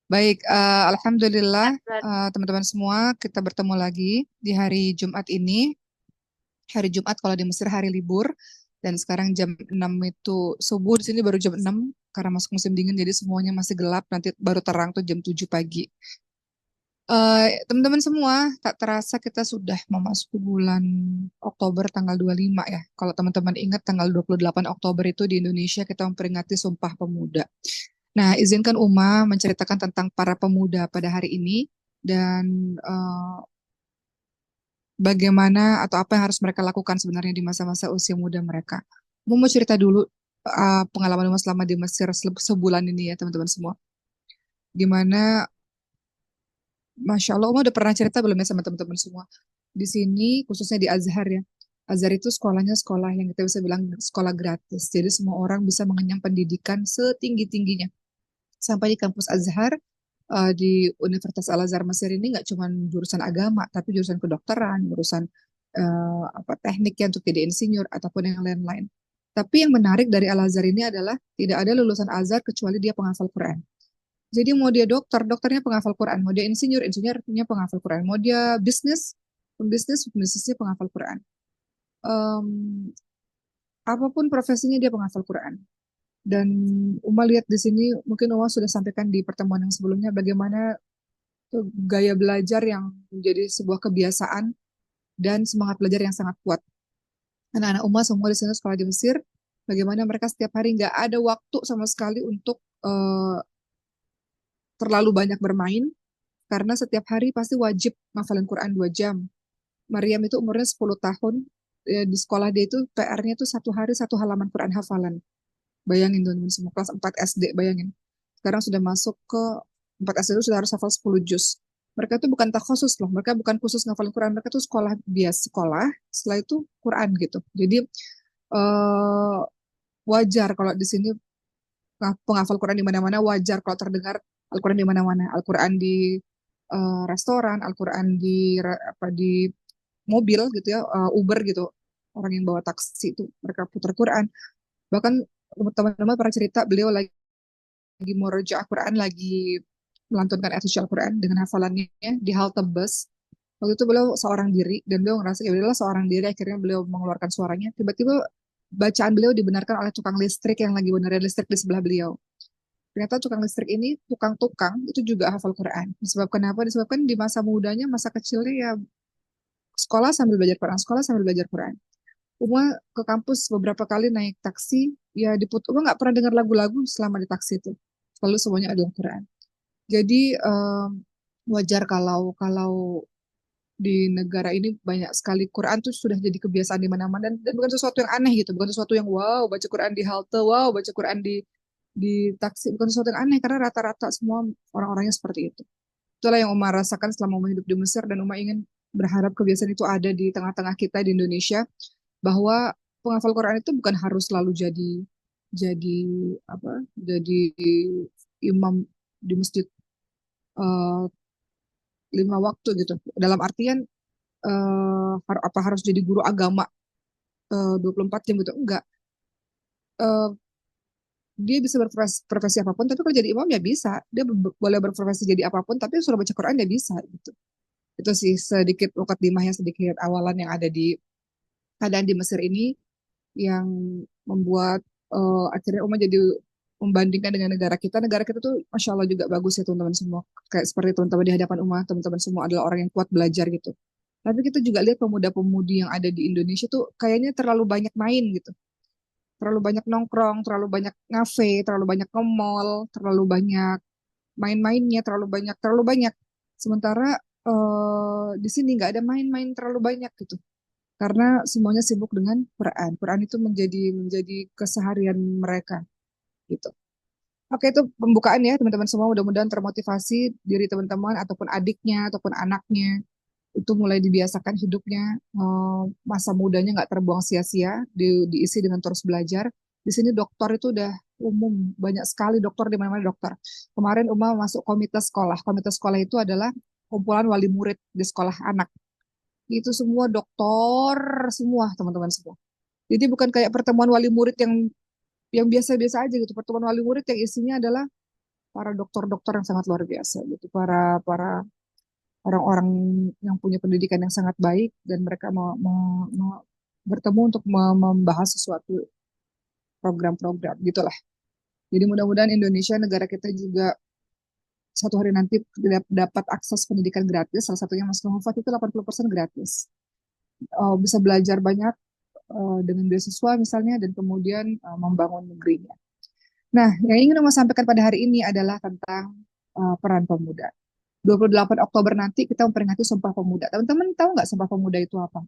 Baik, Alhamdulillah, Azan. teman-teman semua, kita bertemu lagi di hari Jumat ini. Hari Jumat kalau di Mesir hari libur, dan sekarang jam 6 itu subuh, di sini baru jam 6 karena masuk musim dingin, jadi semuanya masih gelap, nanti baru terang tuh jam 7 pagi. Teman-teman semua, tak terasa kita sudah memasuki bulan Oktober tanggal 25 ya. Kalau teman-teman ingat tanggal 28 Oktober itu di Indonesia kita memperingati Sumpah Pemuda. Nah, izinkan Uma menceritakan tentang para pemuda pada hari ini dan bagaimana atau apa yang harus mereka lakukan sebenarnya di masa-masa usia muda mereka. Uma mau cerita dulu pengalaman Uma selama di Mesir sebulan ini ya teman-teman semua. Gimana, Masya Allah, Uma udah pernah cerita belum ya sama teman-teman semua? Di sini, khususnya di Azhar ya. Azhar itu sekolahnya sekolah yang kita bisa bilang sekolah gratis. Jadi semua orang bisa mengenyam pendidikan setinggi-tingginya. Sampai di kampus Azhar, di Universitas Al-Azhar Mesir ini nggak cuma jurusan agama, tapi jurusan kedokteran, jurusan apa teknik ya untuk jadi insinyur ataupun yang lain-lain. Tapi yang menarik dari Al-Azhar ini adalah tidak ada lulusan Azhar kecuali dia penghafal Quran. Jadi mau dia dokter, dokternya penghafal Quran. Mau dia insinyur, insinyurnya penghafal Quran. Mau dia bisnis, pembisnis, bisnisnya penghafal Quran. Em, Apapun profesinya dia penghafal Quran. Dan Uma lihat di sini, mungkin Uma sudah sampaikan di pertemuan yang sebelumnya, bagaimana gaya belajar yang menjadi sebuah kebiasaan dan semangat belajar yang sangat kuat. Anak-anak Uma semua di sana sekolah di Mesir, bagaimana mereka setiap hari nggak ada waktu sama sekali untuk terlalu banyak bermain, karena setiap hari pasti wajib ngafalin Quran 2 jam. Maryam itu umurnya 10 tahun, di sekolah dia itu PR-nya itu satu hari satu halaman Quran hafalan. Bayangin teman-teman semua, kelas 4 SD, bayangin. Sekarang sudah masuk ke 4 SD itu sudah harus hafal 10 juz. Mereka itu bukan takhusus loh, mereka bukan khusus ngafalin Quran, mereka itu sekolah biasa sekolah, setelah itu Quran gitu. Jadi eh, wajar kalau di sini penghafal Quran di mana-mana, wajar kalau terdengar Al-Quran di mana-mana. Al-Quran di restoran, Al-Quran di apa di mobil gitu ya, Uber gitu. Orang yang bawa taksi itu mereka putar Quran. Bahkan teman-teman pernah cerita beliau lagi mau Quran, lagi melantunkan etisya Al-Quran dengan hafalannya di halte bus. Waktu itu beliau seorang diri dan beliau ngerasa ya udahlah seorang diri, akhirnya beliau mengeluarkan suaranya. Tiba-tiba bacaan beliau dibenarkan oleh tukang listrik yang lagi benerin listrik di sebelah beliau. Ternyata tukang listrik ini, tukang-tukang itu juga hafal Quran. Disebabkan apa? Disebabkan di masa mudanya, masa kecilnya ya sekolah sambil belajar Quran, sekolah sambil belajar Quran. Uma ke kampus beberapa kali naik taksi, ya Uma nggak pernah dengar lagu-lagu selama di taksi itu. Selalu semuanya adalah Quran. Jadi wajar kalau kalau di negara ini banyak sekali Quran tuh sudah jadi kebiasaan di mana-mana, dan bukan sesuatu yang aneh gitu, bukan sesuatu yang wow baca Quran di halte, wow baca Quran di taksi, bukan sesuatu yang aneh karena rata-rata semua orang-orangnya seperti itu. Itulah yang Uma rasakan selama Uma hidup di Mesir, dan Uma ingin berharap kebiasaan itu ada di tengah-tengah kita di Indonesia, bahwa penghafal Quran itu bukan harus selalu jadi apa jadi imam di masjid eh, 5 waktu gitu. Dalam artian apa harus jadi guru agama 24 jam gitu, enggak. Eh, dia bisa berprofesi apapun, tapi kalau jadi imam ya bisa. Dia boleh berprofesi jadi apapun, tapi suruh baca Quran ya bisa gitu. Itu sih sedikit mukadimah, yang sedikit awalan yang ada di keadaan di Mesir ini, yang membuat akhirnya Uma jadi membandingkan dengan negara kita. Negara kita tuh Masya Allah juga bagus ya teman-teman semua. Kayak seperti teman-teman di hadapan Uma, teman-teman semua adalah orang yang kuat belajar gitu. Tapi kita juga lihat pemuda-pemudi yang ada di Indonesia tuh kayaknya terlalu banyak main gitu. Terlalu banyak nongkrong, terlalu banyak ngafe, terlalu banyak ke mall, terlalu banyak main-mainnya, terlalu banyak. Sementara di sini nggak ada main-main terlalu banyak gitu. Karena semuanya sibuk dengan Quran. Quran itu menjadi keseharian mereka gitu. Oke, itu pembukaan ya teman-teman semua. Mudah-mudahan termotivasi diri teman-teman ataupun adiknya ataupun anaknya itu mulai dibiasakan hidupnya, masa mudanya nggak terbuang sia-sia, diisi dengan terus belajar. Di sini dokter itu udah umum, banyak sekali dokter di mana-mana dokter. Kemarin Uma masuk komite sekolah. Komite sekolah itu adalah kumpulan wali murid di sekolah anak. Itu semua dokter semua teman-teman semua. Jadi bukan kayak pertemuan wali murid yang biasa-biasa aja gitu. Pertemuan wali murid yang isinya adalah para dokter-dokter yang sangat luar biasa gitu, para orang-orang yang punya pendidikan yang sangat baik dan mereka bertemu untuk membahas sesuatu program-program gitulah. Jadi mudah-mudahan Indonesia negara kita juga satu hari nanti dapat akses pendidikan gratis. Salah satunya Mas Muhammad itu 80% gratis. Bisa belajar banyak dengan beasiswa misalnya dan kemudian membangun negerinya. Nah, yang ingin saya sampaikan pada hari ini adalah tentang peran pemuda. 28 Oktober nanti kita memperingati Sumpah Pemuda. Teman-teman tahu nggak Sumpah Pemuda itu apa?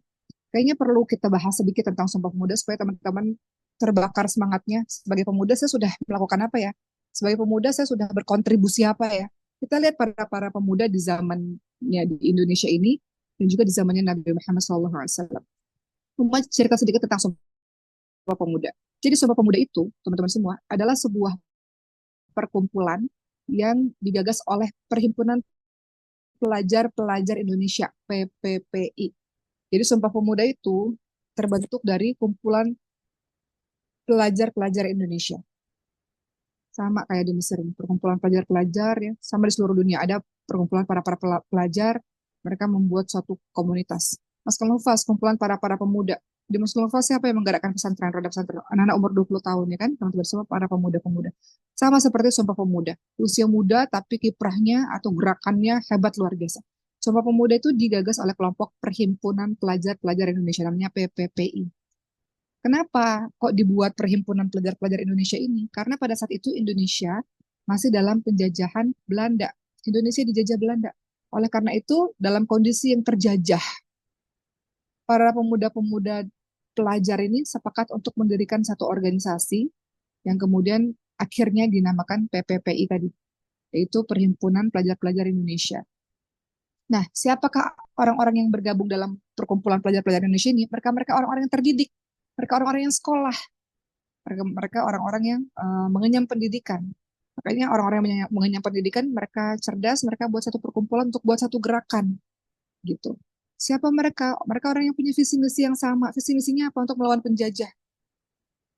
Kayaknya perlu kita bahas sedikit tentang Sumpah Pemuda supaya teman-teman terbakar semangatnya. Sebagai pemuda saya sudah melakukan apa ya? Sebagai pemuda saya sudah berkontribusi apa ya? Kita lihat para pemuda di zamannya di Indonesia ini dan juga di zamannya Nabi Muhammad SAW. Cuma cerita sedikit tentang Sumpah Pemuda. Jadi Sumpah Pemuda itu, teman-teman semua, adalah sebuah perkumpulan yang digagas oleh Perhimpunan Pelajar-Pelajar Indonesia, PPPI. Jadi Sumpah Pemuda itu terbentuk dari kumpulan pelajar-pelajar Indonesia. Sama kayak di Mesir, perkumpulan pelajar-pelajar ya, sama di seluruh dunia ada perkumpulan para pelajar, mereka membuat suatu komunitas. Maskan Lufas, kumpulan para pemuda. Di Maskan Lufas siapa yang menggerakkan pesantren, roda pesantren? Anak-anak umur 20 tahun ya kan, teman-teman semua para pemuda-pemuda. Sama seperti Sumpah Pemuda, usia muda tapi kiprahnya atau gerakannya hebat luar biasa. Sumpah Pemuda itu digagas oleh kelompok Perhimpunan Pelajar-Pelajar Indonesia, namanya PPPI. Kenapa kok dibuat Perhimpunan Pelajar-Pelajar Indonesia ini? Karena pada saat itu Indonesia masih dalam penjajahan Belanda. Indonesia dijajah Belanda. Oleh karena itu, dalam kondisi yang terjajah, para pemuda-pemuda pelajar ini sepakat untuk mendirikan satu organisasi yang kemudian akhirnya dinamakan PPPI tadi, yaitu Perhimpunan Pelajar-Pelajar Indonesia. Nah, siapakah orang-orang yang bergabung dalam perkumpulan pelajar-pelajar Indonesia ini? Mereka orang-orang yang terdidik, mereka orang-orang yang sekolah, mereka orang-orang yang mengenyam pendidikan. Makanya orang-orang yang mengenyam pendidikan, mereka cerdas, mereka buat satu perkumpulan untuk buat satu gerakan, gitu. Siapa mereka? Mereka orang yang punya visi misi yang sama. Visi misinya apa? Untuk melawan penjajah.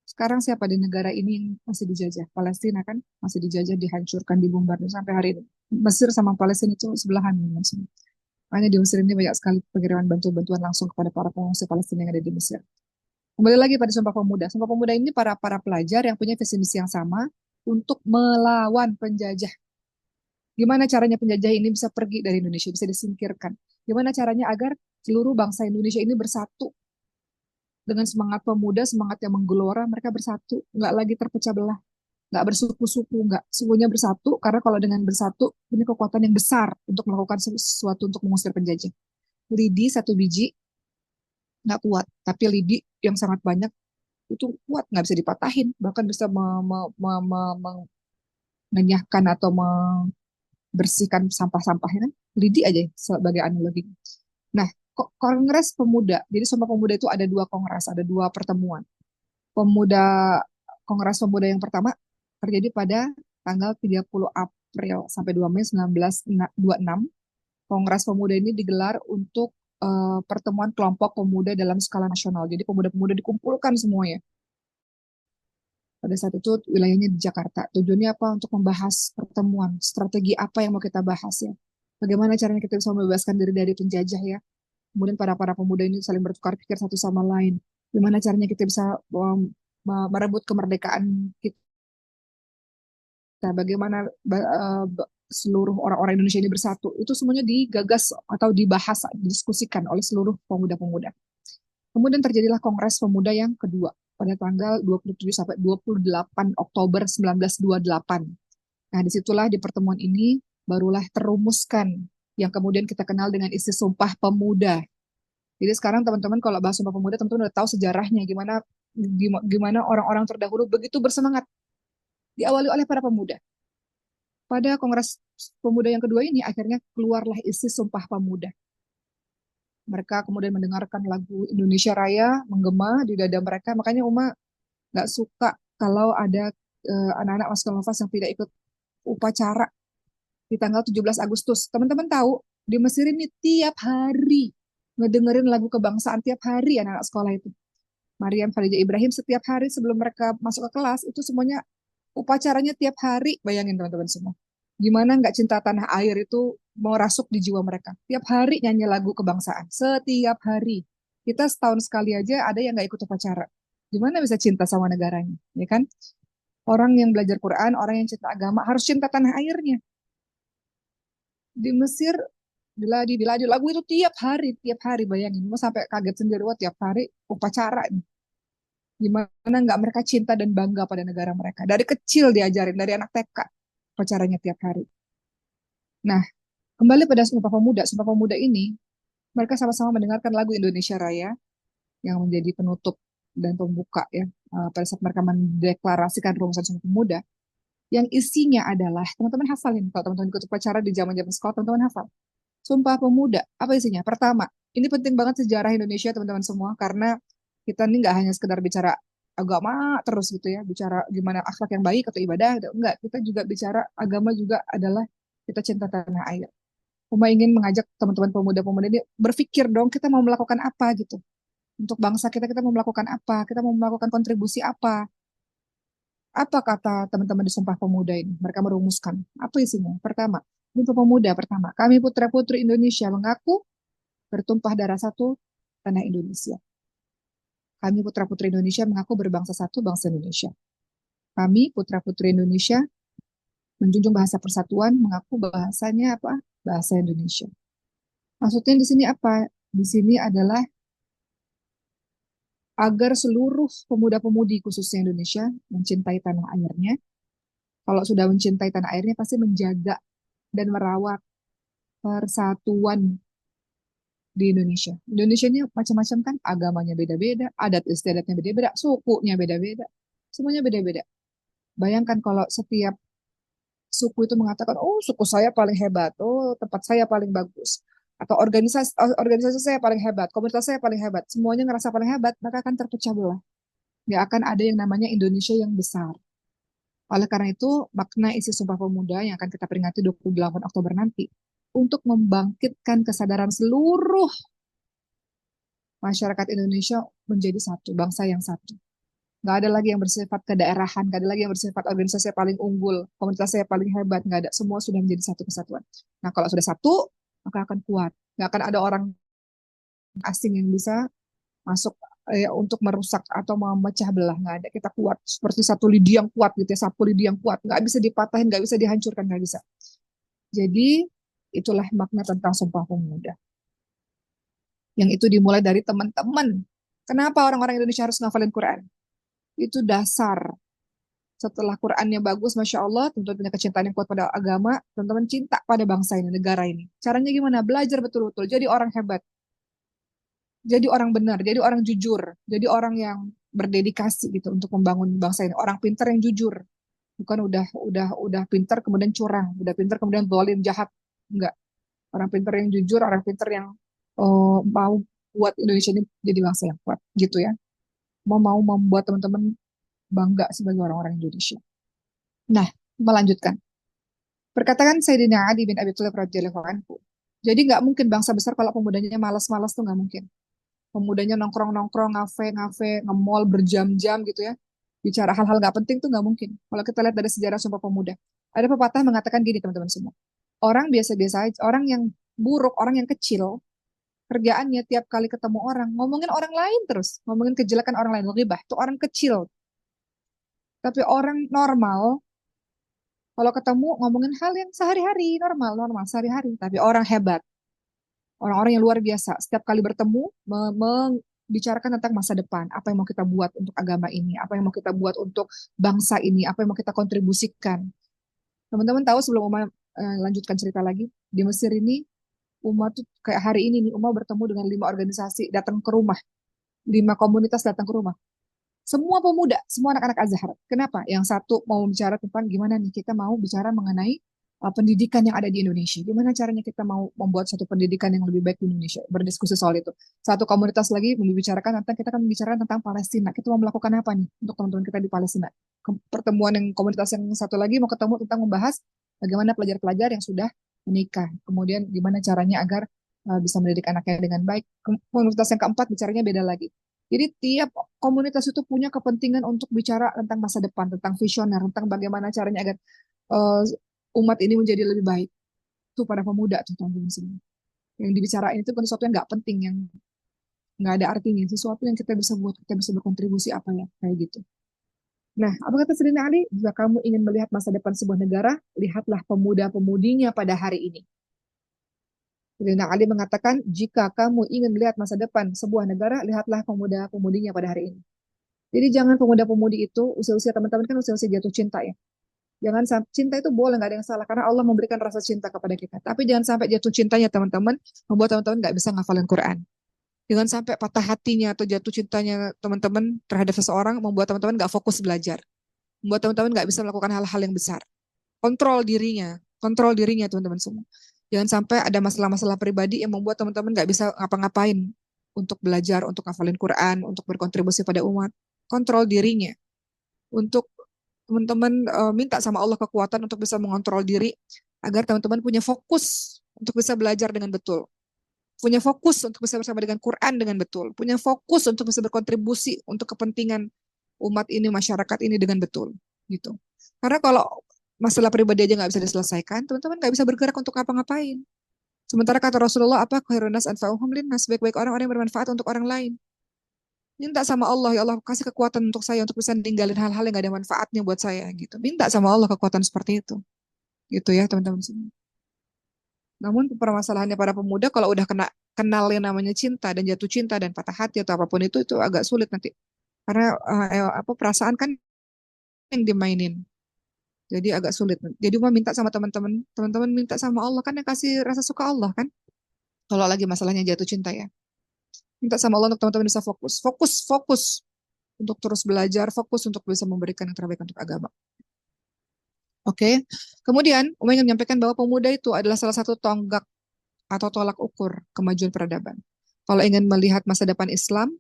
Sekarang siapa di negara ini yang masih dijajah? Palestina kan masih dijajah, dihancurkan, dibombardir sampai hari ini. Mesir sama Palestina itu sebelahan. Makanya di Mesir ini banyak sekali pengiriman bantuan-bantuan langsung kepada para pengungsi Palestina yang ada di Mesir. Kembali lagi pada Sumpah Pemuda. Sumpah Pemuda ini para pelajar yang punya visi misi yang sama untuk melawan penjajah. Gimana caranya penjajah ini bisa pergi dari Indonesia, bisa disingkirkan? Gimana caranya agar seluruh bangsa Indonesia ini bersatu dengan semangat pemuda, semangat yang menggelora, mereka bersatu, nggak lagi terpecah belah, nggak bersuku-suku, nggak semuanya bersatu, karena kalau dengan bersatu, punya kekuatan yang besar untuk melakukan sesuatu untuk mengusir penjajah. Lidi satu biji nggak kuat, tapi lidi yang sangat banyak itu kuat, nggak bisa dipatahin, bahkan bisa mengenyahkan atau membersihkan sampah-sampahnya kan. Lidi aja sebagai analogi. Nah, Kongres Pemuda. Jadi Sumpah Pemuda itu ada dua kongres, ada dua pertemuan. Pemuda Kongres Pemuda yang pertama terjadi pada tanggal 30 April sampai 2 Mei 1926. Kongres Pemuda ini digelar untuk pertemuan kelompok pemuda dalam skala nasional. Jadi pemuda-pemuda dikumpulkan semuanya. Pada saat itu wilayahnya di Jakarta. Tujuannya apa? Untuk membahas pertemuan, strategi apa yang mau kita bahas ya. Bagaimana caranya kita bisa membebaskan diri dari penjajah ya. Kemudian para pemuda ini saling bertukar pikir satu sama lain. Gimana caranya kita bisa merebut kemerdekaan kita. Bagaimana seluruh orang-orang Indonesia ini bersatu. Itu semuanya digagas atau dibahas, didiskusikan oleh seluruh pemuda-pemuda. Kemudian terjadilah Kongres Pemuda yang kedua pada tanggal 27 sampai 28 Oktober 1928. Nah, disitulah di pertemuan ini barulah terumuskan yang kemudian kita kenal dengan istilah Sumpah Pemuda. Jadi sekarang teman-teman kalau bahas Sumpah Pemuda, teman-teman udah tahu sejarahnya gimana orang-orang terdahulu begitu bersemangat diawali oleh para pemuda. Pada Kongres Pemuda yang kedua ini akhirnya keluarlah isi Sumpah Pemuda. Mereka kemudian mendengarkan lagu Indonesia Raya menggema di dada mereka. Makanya Uma nggak suka kalau ada anak-anak Masjid Nafas yang tidak ikut upacara di tanggal 17 Agustus. Teman-teman tahu, di Mesir ini tiap hari ngedengerin lagu kebangsaan tiap hari anak-anak sekolah itu. Maryam Khadijah Ibrahim setiap hari sebelum mereka masuk ke kelas itu semuanya Upacaranya tiap hari, bayangin teman-teman semua. Gimana nggak cinta tanah air itu mau rasuk di jiwa mereka. Tiap hari nyanyi lagu kebangsaan. Setiap hari. Kita setahun sekali aja ada yang nggak ikut upacara. Gimana bisa cinta sama negaranya, ya kan? Orang yang belajar Quran, orang yang cinta agama, harus cinta tanah airnya. Di Mesir, bila di lagu itu tiap hari, bayangin. Mau sampai kaget sendiri, wah tiap hari upacara. Gimana nggak mereka cinta dan bangga pada negara mereka. Dari kecil diajarin, dari anak TK, upacaranya tiap hari. Nah, kembali pada Sumpah Pemuda. Sumpah Pemuda ini, mereka sama-sama mendengarkan lagu Indonesia Raya yang menjadi penutup dan pembuka ya pada saat mereka mendeklarasikan rumusan Sumpah Pemuda. Yang isinya adalah, teman-teman hafalin, kalau teman-teman ikut upacara di zaman-zaman sekolah, teman-teman hafal. Sumpah Pemuda, apa isinya? Pertama, ini penting banget sejarah Indonesia teman-teman semua, karena kita ini nggak hanya sekedar bicara agama terus gitu ya, bicara gimana akhlak yang baik atau ibadah, enggak, kita juga bicara agama juga adalah kita cinta tanah air. Uma ingin mengajak teman-teman pemuda-pemuda ini berpikir dong kita mau melakukan apa gitu. Untuk bangsa kita, kita mau melakukan apa, kita mau melakukan kontribusi apa. Apa kata teman-teman di Sumpah Pemuda ini? Mereka merumuskan. Apa isinya? Pertama, Sumpah Pemuda pertama. Kami putra-putri Indonesia mengaku bertumpah darah satu tanah Indonesia. Kami putra-putri Indonesia mengaku berbangsa satu bangsa Indonesia. Kami putra-putri Indonesia menjunjung bahasa persatuan, mengaku bahasanya apa? Bahasa Indonesia. Maksudnya di sini apa? Di sini adalah agar seluruh pemuda-pemudi khususnya Indonesia mencintai tanah airnya. Kalau sudah mencintai tanah airnya pasti menjaga dan merawat persatuan di Indonesia. Indonesia ini macam-macam kan, agamanya beda-beda, adat istiadatnya beda-beda, sukunya beda-beda, semuanya beda-beda. Bayangkan kalau setiap suku itu mengatakan, oh suku saya paling hebat, oh tempat saya paling bagus, atau organisasi organisasi saya paling hebat, komunitas saya paling hebat, semuanya ngerasa paling hebat, maka akan terpecah belah. Nggak akan ada yang namanya Indonesia yang besar. Oleh karena itu, makna isi Sumpah Pemuda yang akan kita peringati 28 Oktober nanti untuk membangkitkan kesadaran seluruh masyarakat Indonesia menjadi satu, bangsa yang satu. Nggak ada lagi yang bersifat kedaerahan, nggak ada lagi yang bersifat organisasi yang paling unggul, komunitas yang paling hebat, nggak ada. Semua sudah menjadi satu kesatuan. Nah, kalau sudah satu, maka akan kuat. Nggak akan ada orang asing yang bisa masuk untuk merusak atau memecah belah. Nggak ada. Kita kuat seperti satu lidi yang kuat gitu ya, sapu lidi yang kuat. Nggak bisa dipatahin, nggak bisa dihancurkan, nggak bisa. Jadi itulah makna tentang Sumpah Pemuda. Yang itu dimulai dari teman-teman. Kenapa orang-orang Indonesia harus ngafalin Quran? Itu dasar. Setelah Qurannya bagus, Masya Allah, tentu punya kecintaan yang kuat pada agama, teman-teman cinta pada bangsa ini, negara ini. Caranya gimana? Belajar betul-betul, jadi orang hebat, jadi orang benar, jadi orang jujur, jadi orang yang berdedikasi gitu untuk membangun bangsa ini. Orang pintar yang jujur, bukan udah pintar kemudian curang, udah pintar kemudian zalim jahat. Enggak. Orang pintar yang jujur, orang pintar yang mau buat Indonesia ini jadi bangsa yang kuat, gitu ya. Mau membuat teman-teman bangga sebagai orang-orang Indonesia. Nah, melanjutkan. Perkataan Sayyidina Ali bin Abi Thalib radhiyallahu anhu. Jadi nggak mungkin bangsa besar kalau pemudanya malas-malas tuh nggak mungkin. Pemudanya nongkrong-nongkrong, ngafe-ngafe, nge-mall berjam-jam gitu ya. Bicara hal-hal nggak penting tuh nggak mungkin. Kalau kita lihat dari sejarah Sumpah Pemuda. Ada pepatah mengatakan gini teman-teman semua. Orang biasa-biasa aja, orang yang buruk, orang yang kecil, kerjaannya tiap kali ketemu orang, ngomongin orang lain terus. Ngomongin kejelekan orang lain, ghibah. Itu orang kecil. Tapi orang normal, kalau ketemu ngomongin hal yang sehari-hari, normal, normal, sehari-hari. Tapi orang hebat, orang-orang yang luar biasa, setiap kali bertemu, membicarakan tentang masa depan, apa yang mau kita buat untuk agama ini, apa yang mau kita buat untuk bangsa ini, apa yang mau kita kontribusikan. Teman-teman tahu sebelum Uma lanjutkan cerita lagi, di Mesir ini, Uma tuh kayak hari ini nih, Uma bertemu dengan 5 organisasi datang ke rumah, 5 komunitas datang ke rumah. Semua pemuda, semua anak-anak Azhar. Kenapa? Yang satu mau bicara tentang gimana nih kita mau bicara mengenai pendidikan yang ada di Indonesia. Gimana caranya kita mau membuat satu pendidikan yang lebih baik di Indonesia. Berdiskusi soal itu. Satu komunitas lagi membicarakan tentang kita akan membicarakan tentang Palestina. Kita mau melakukan apa nih untuk teman-teman kita di Palestina. Pertemuan yang komunitas yang satu lagi mau ketemu tentang membahas bagaimana pelajar-pelajar yang sudah menikah. Kemudian gimana caranya agar bisa mendidik anaknya dengan baik. Komunitas yang keempat bicaranya beda lagi Jadi tiap komunitas itu punya kepentingan untuk bicara tentang masa depan, tentang visioner, tentang bagaimana caranya agar uh, umat ini menjadi lebih baik. Itu para pemuda tuh teman-teman semua. Yang dibicarain itu bukan sesuatu yang nggak penting, yang nggak ada artinya, sesuatu yang kita bisa buat, kita bisa berkontribusi apa ya, kayak gitu. Nah, apa kata Sayyidina Ali? Jika kamu ingin melihat masa depan sebuah negara, lihatlah pemuda-pemudinya pada hari ini. Sayyidina Ali mengatakan, jika kamu ingin melihat masa depan sebuah negara, lihatlah pemuda-pemudinya pada hari ini. Jadi jangan pemuda-pemudi itu, usia-usia teman-teman kan usia-usia jatuh cinta ya. Jangan sampai cinta itu boleh, nggak ada yang salah karena Allah memberikan rasa cinta kepada kita. Tapi jangan sampai jatuh cintanya teman-teman membuat teman-teman nggak bisa ngafalin Quran. Jangan sampai patah hatinya atau jatuh cintanya teman-teman terhadap seseorang membuat teman-teman nggak fokus belajar, membuat teman-teman nggak bisa melakukan hal-hal yang besar. Kontrol dirinya teman-teman semua. Jangan sampai ada masalah-masalah pribadi yang membuat teman-teman nggak bisa ngapa-ngapain untuk belajar, untuk ngafalin Quran, untuk berkontribusi pada umat. Kontrol dirinya untuk teman-teman minta sama Allah kekuatan untuk bisa mengontrol diri agar teman-teman punya fokus untuk bisa belajar dengan betul, punya fokus untuk bisa bersama dengan Quran dengan betul, punya fokus untuk bisa berkontribusi untuk kepentingan umat ini, masyarakat ini dengan betul, gitu. Karena kalau masalah pribadi aja nggak bisa diselesaikan, teman-teman nggak bisa bergerak untuk ngapa-ngapain. Sementara kata Rasulullah, apa khairun nas anfa'uhum linnas, sebaik-baik orang-orang yang bermanfaat untuk orang lain. Minta sama Allah, ya Allah kasih kekuatan untuk saya untuk bisa ninggalin hal-hal yang gak ada manfaatnya buat saya gitu. Minta sama Allah kekuatan seperti itu. Gitu ya teman-teman semua. Namun permasalahannya para pemuda kalau udah kenal yang namanya cinta dan jatuh cinta dan patah hati atau apapun itu agak sulit nanti. Karena apa perasaan kan yang dimainin. Jadi agak sulit. Jadi mau minta sama teman-teman, teman-teman minta sama Allah kan yang kasih rasa suka Allah kan. Kalau lagi masalahnya jatuh cinta ya. Minta sama Allah untuk teman-teman bisa fokus. Fokus untuk terus belajar, fokus untuk bisa memberikan yang terbaik untuk agama. Oke. Kemudian, Umar ingin menyampaikan bahwa pemuda itu adalah salah satu tonggak atau tolak ukur kemajuan peradaban. Kalau ingin melihat masa depan Islam,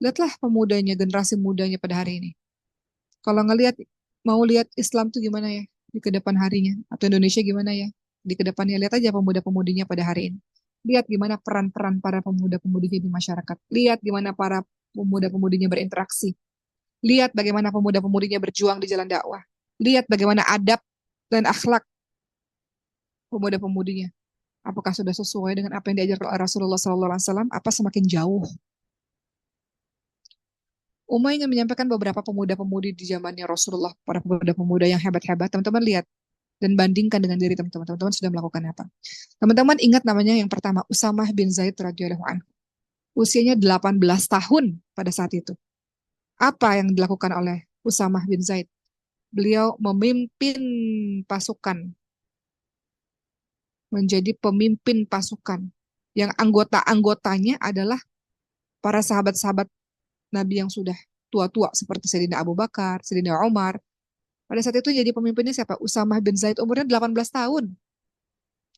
lihatlah pemudanya, generasi mudanya pada hari ini. Kalau mau lihat Islam tuh gimana ya di kedepan harinya, atau Indonesia gimana ya di kedepannya, lihat aja pemuda-pemudinya pada hari ini. Lihat gimana peran-peran para pemuda-pemudinya di masyarakat. Lihat gimana para pemuda-pemudinya berinteraksi. Lihat bagaimana pemuda-pemudinya berjuang di jalan dakwah. Lihat bagaimana adab dan akhlak pemuda-pemudinya. Apakah sudah sesuai dengan apa yang diajarkan oleh Rasulullah SAW? Apa semakin jauh? Umar ingin menyampaikan beberapa pemuda-pemudi di zamannya Rasulullah, para pemuda-pemuda yang hebat-hebat. Teman-teman lihat dan bandingkan dengan diri teman-teman. Teman-teman sudah melakukan apa? Teman-teman ingat namanya yang pertama, Usamah bin Zaid radhiyallahu anhu. Usianya 18 tahun pada saat itu. Apa yang dilakukan oleh Usamah bin Zaid? Beliau memimpin pasukan, menjadi pemimpin pasukan yang anggota-anggotanya adalah para sahabat-sahabat Nabi yang sudah tua-tua seperti Sayyidina Abu Bakar, Sayyidina Umar. Pada saat itu jadi pemimpinnya siapa? Usamah bin Zaid, umurnya 18 tahun.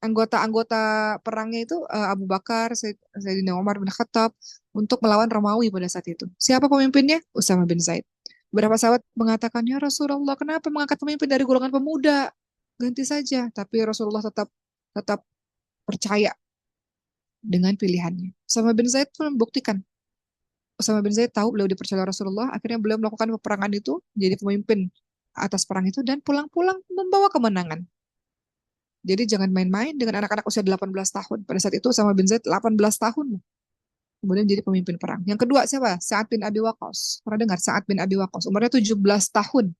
Anggota-anggota perangnya itu Abu Bakar, Sayyidina Umar bin Khattab untuk melawan Romawi pada saat itu. Siapa pemimpinnya? Usamah bin Zaid. Beberapa sahabat mengatakan, ya Rasulullah, kenapa mengangkat pemimpin dari golongan pemuda? Ganti saja. Tapi Rasulullah tetap tetap percaya dengan pilihannya. Usamah bin Zaid pun membuktikan. Usamah bin Zaid tahu beliau dipercaya Rasulullah, akhirnya beliau melakukan peperangan itu, jadi pemimpin atas perang itu, dan pulang-pulang membawa kemenangan. Jadi jangan main-main dengan anak-anak usia 18 tahun. Pada saat itu Usamah bin Zaid 18 tahun. Kemudian jadi pemimpin perang. Yang kedua siapa? Sa'ad bin Abi Waqqas. Pernah dengar Sa'ad bin Abi Waqqas? Umurnya 17 tahun.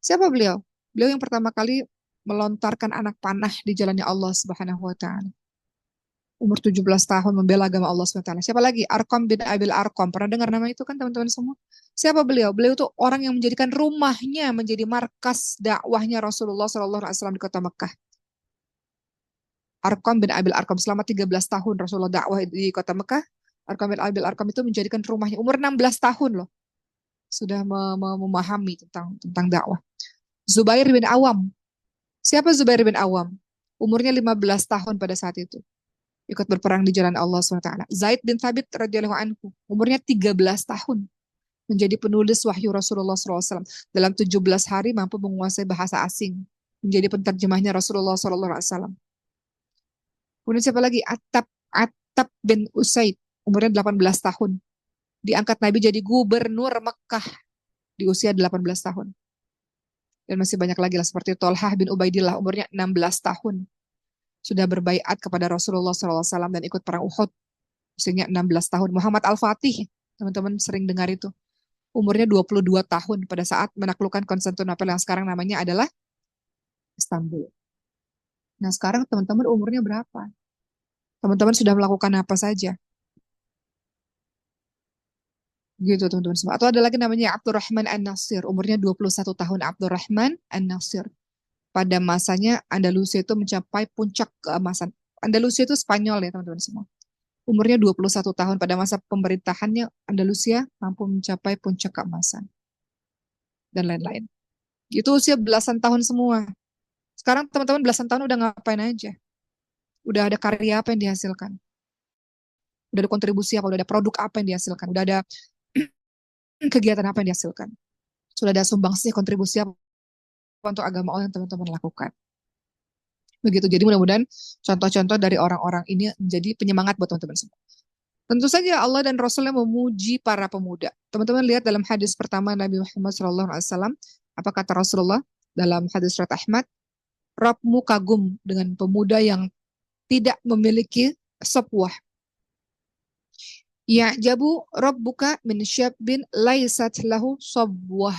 Siapa beliau? Beliau yang pertama kali melontarkan anak panah di jalannya Allah Subhanahu wa taala. Umur 17 tahun membela agama Allah Subhanahu wa taala. Siapa lagi? Arqam bin Abil Arqam. Pernah dengar nama itu kan teman-teman semua? Siapa beliau? Beliau itu orang yang menjadikan rumahnya menjadi markas dakwahnya Rasulullah SAW di kota Mekah. Arqam bin Abil Arqam selama 13 tahun Rasulullah dakwah di kota Mekah. Arqam bin Abil Arqam itu menjadikan rumahnya umur 16 tahun loh. Sudah memahami tentang dakwah. Zubair bin Awam. Siapa Zubair bin Awam? Umurnya 15 tahun pada saat itu. Ikut berperang di jalan Allah SWT. Zaid bin Thabit radhiyallahu anhu. Umurnya 13 tahun. Menjadi penulis wahyu Rasulullah SAW. Dalam 17 hari mampu menguasai bahasa asing. Menjadi penterjemahnya Rasulullah SAW. Kemudian siapa lagi? Attab bin Usaid. Umurnya 18 tahun. diangkat Nabi jadi gubernur Mekah di usia 18 tahun. Dan masih banyak lagi lah seperti Tolhah bin Ubaidillah umurnya 16 tahun. Sudah berbaiat kepada Rasulullah SAW dan ikut perang Uhud. Usianya 16 tahun. Muhammad Al-Fatih, teman-teman sering dengar itu. Umurnya 22 tahun pada saat menaklukkan Konstantinopel yang sekarang namanya adalah Istanbul. Nah sekarang teman-teman umurnya berapa? Teman-teman sudah melakukan apa saja? Gitu teman-teman semua. Atau ada lagi namanya Abdurrahman An-Nasir. Umurnya 21 tahun. Abdurrahman An-Nasir. Pada masanya Andalusia itu mencapai puncak keemasan. Andalusia itu Spanyol ya teman-teman semua. Umurnya 21 tahun. Pada masa pemerintahannya Andalusia mampu mencapai puncak keemasan. Dan lain-lain. Itu usia belasan tahun semua. Sekarang teman-teman belasan tahun udah ngapain aja? Udah ada karya apa yang dihasilkan? Udah ada kontribusi apa? Udah ada produk apa yang dihasilkan? Udah ada kegiatan apa yang dihasilkan? Sudah ada sumbangsi kontribusi apa untuk agama Allah yang teman-teman lakukan? Begitu. Jadi mudah-mudahan contoh-contoh dari orang-orang ini menjadi penyemangat buat teman-teman semua. Tentu saja Allah dan Rasulnya memuji para pemuda. Teman-teman lihat dalam hadis pertama Nabi Muhammad SAW, apa kata Rasulullah dalam hadis surat Ahmad? Rabbmu kagum dengan pemuda yang tidak memiliki sepuah. Ya jabu rabbuka min syabin laisat lahu sabwah.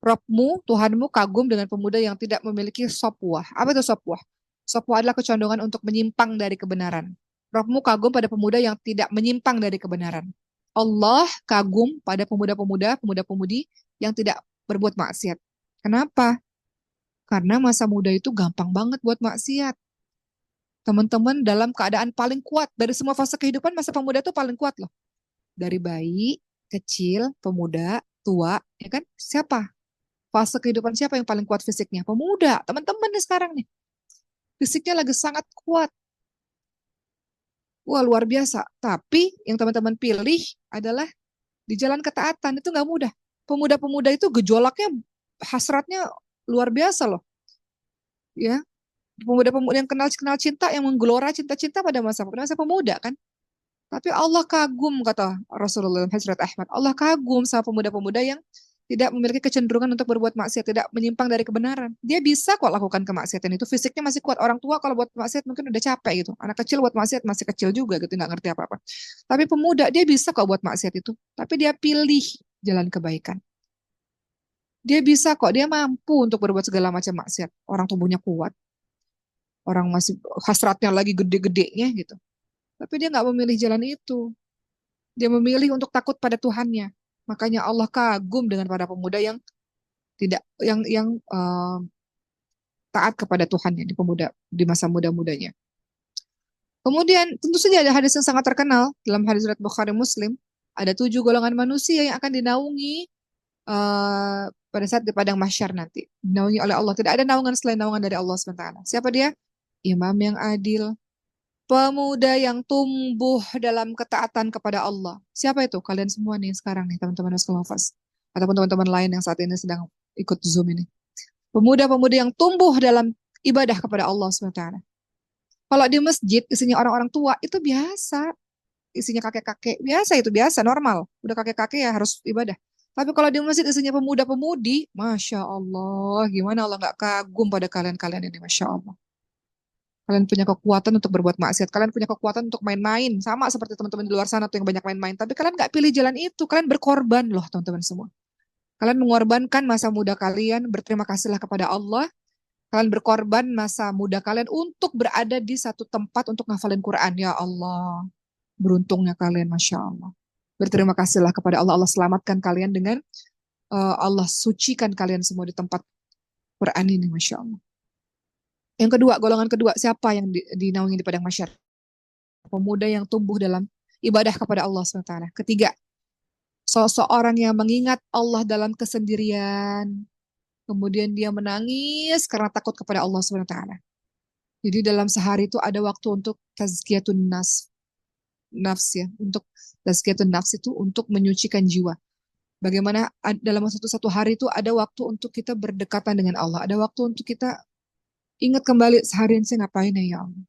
Rabbmu, Tuhanmu kagum dengan pemuda yang tidak memiliki sopwah. Apa itu sopwah? Sopwah adalah kecondongan untuk menyimpang dari kebenaran. Rabbmu kagum pada pemuda yang tidak menyimpang dari kebenaran. Allah kagum pada pemuda-pemuda, pemuda-pemudi yang tidak berbuat maksiat. Kenapa? Karena masa muda itu gampang banget buat maksiat. Teman-teman dalam keadaan paling kuat. Dari semua fase kehidupan, masa pemuda itu paling kuat loh. Dari bayi, kecil, pemuda, tua, ya kan? Siapa? Fase kehidupan siapa yang paling kuat fisiknya? Pemuda. Teman-teman nih sekarang nih. Fisiknya lagi sangat kuat. Wah, luar biasa. Tapi yang teman-teman pilih adalah di jalan ketaatan. Itu nggak mudah. Pemuda-pemuda itu gejolaknya, hasratnya luar biasa loh. Ya, pemuda-pemuda yang kenal cinta, yang menggelora cinta-cinta pada masa pemuda kan. Tapi Allah kagum, kata Rasulullah dalam hadis Ahmad. Allah kagum sama pemuda-pemuda yang tidak memiliki kecenderungan untuk berbuat maksiat, tidak menyimpang dari kebenaran. Dia bisa kok lakukan kemaksiatan itu. Fisiknya masih kuat. Orang tua kalau buat maksiat mungkin udah capek gitu. Anak kecil buat maksiat masih kecil juga gitu, nggak ngerti apa-apa. Tapi pemuda dia bisa kok buat maksiat itu. Tapi dia pilih jalan kebaikan. Dia bisa kok, dia mampu untuk berbuat segala macam maksiat. Orang tubuhnya kuat. Orang masih hasratnya lagi gede-gedenya gitu. Tapi dia nggak memilih jalan itu. Dia memilih untuk takut pada Tuhannya. Makanya Allah kagum dengan para pemuda yang tidak yang taat kepada Tuhannya di pemuda di masa muda-mudanya. Kemudian tentu saja ada hadis yang sangat terkenal dalam hadis riwayat Bukhari Muslim. Ada 7 golongan manusia yang akan dinaungi pada saat di padang mahsyar nanti. Dinaungi oleh Allah. Tidak ada naungan selain naungan dari Allah SWT. Siapa dia? Imam yang adil, pemuda yang tumbuh dalam ketaatan kepada Allah. Siapa itu? Kalian semua nih sekarang nih teman-teman Askolofas. Ataupun teman-teman lain yang saat ini sedang ikut Zoom ini. Pemuda-pemuda yang tumbuh dalam ibadah kepada Allah SWT. Kalau di masjid isinya orang-orang tua itu biasa. Isinya kakek-kakek. Biasa itu, biasa, normal. Udah kakek-kakek ya harus ibadah. Tapi kalau di masjid isinya pemuda-pemudi, Masya Allah. Gimana Allah nggak kagum pada kalian-kalian ini, Masya Allah. Kalian punya kekuatan untuk berbuat maksiat. Kalian punya kekuatan untuk main-main. Sama seperti teman-teman di luar sana tuh yang banyak main-main. Tapi kalian nggak pilih jalan itu. Kalian berkorban loh teman-teman semua. Kalian mengorbankan masa muda kalian. Berterima kasihlah kepada Allah. Kalian berkorban masa muda kalian untuk berada di satu tempat untuk ngafalin Quran. Ya Allah. Beruntungnya kalian, Masya Allah. Berterima kasihlah kepada Allah. Allah selamatkan kalian dengan Allah sucikan kalian semua di tempat Quran ini, Masya Allah. Yang kedua, golongan kedua, siapa yang dinaungi di padang mahsyar? Pemuda yang tumbuh dalam ibadah kepada Allah SWT. Ketiga, seseorang yang mengingat Allah dalam kesendirian. Kemudian dia menangis karena takut kepada Allah SWT. Jadi dalam sehari itu ada waktu untuk tazkiyatun nafs ya. Untuk tazkiyatun nafs itu untuk menyucikan jiwa. Bagaimana dalam satu hari itu ada waktu untuk kita berdekatan dengan Allah. Ada waktu untuk kita ingat kembali seharian saya ngapain ya Allah.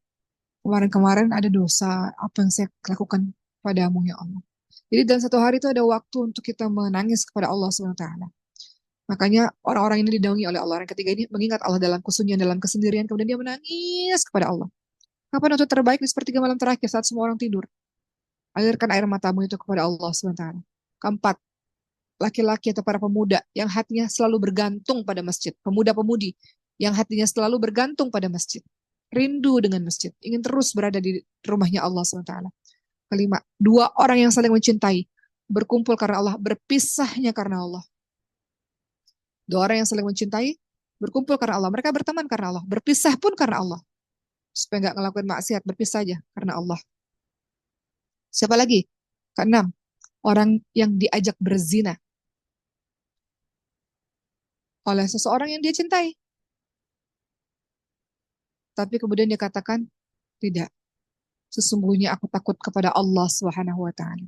Kemarin-kemarin ada dosa, apa yang saya lakukan padamu ya Allah. Jadi dalam satu hari itu ada waktu untuk kita menangis kepada Allah SWT. Makanya orang-orang ini dinaungi oleh Allah. Yang ketiga ini mengingat Allah dalam kesunyian, dalam kesendirian, kemudian dia menangis kepada Allah. Kapan waktu terbaik di sepertiga malam terakhir saat semua orang tidur? Alirkan air matamu itu kepada Allah SWT. Keempat, laki-laki atau para pemuda yang hatinya selalu bergantung pada masjid. Pemuda-pemudi yang hatinya selalu bergantung pada masjid. Rindu dengan masjid. Ingin terus berada di rumahnya Allah SWT. Kelima, dua orang yang saling mencintai. Berkumpul karena Allah, berpisahnya karena Allah. Dua orang yang saling mencintai, berkumpul karena Allah. Mereka berteman karena Allah. Berpisah pun karena Allah. Supaya nggak ngelakuin maksiat, berpisah aja karena Allah. Siapa lagi? Keenam, orang yang diajak berzina oleh seseorang yang dia cintai. Tapi kemudian dia katakan, tidak. Sesungguhnya aku takut kepada Allah Subhanahu wa Ta'ala.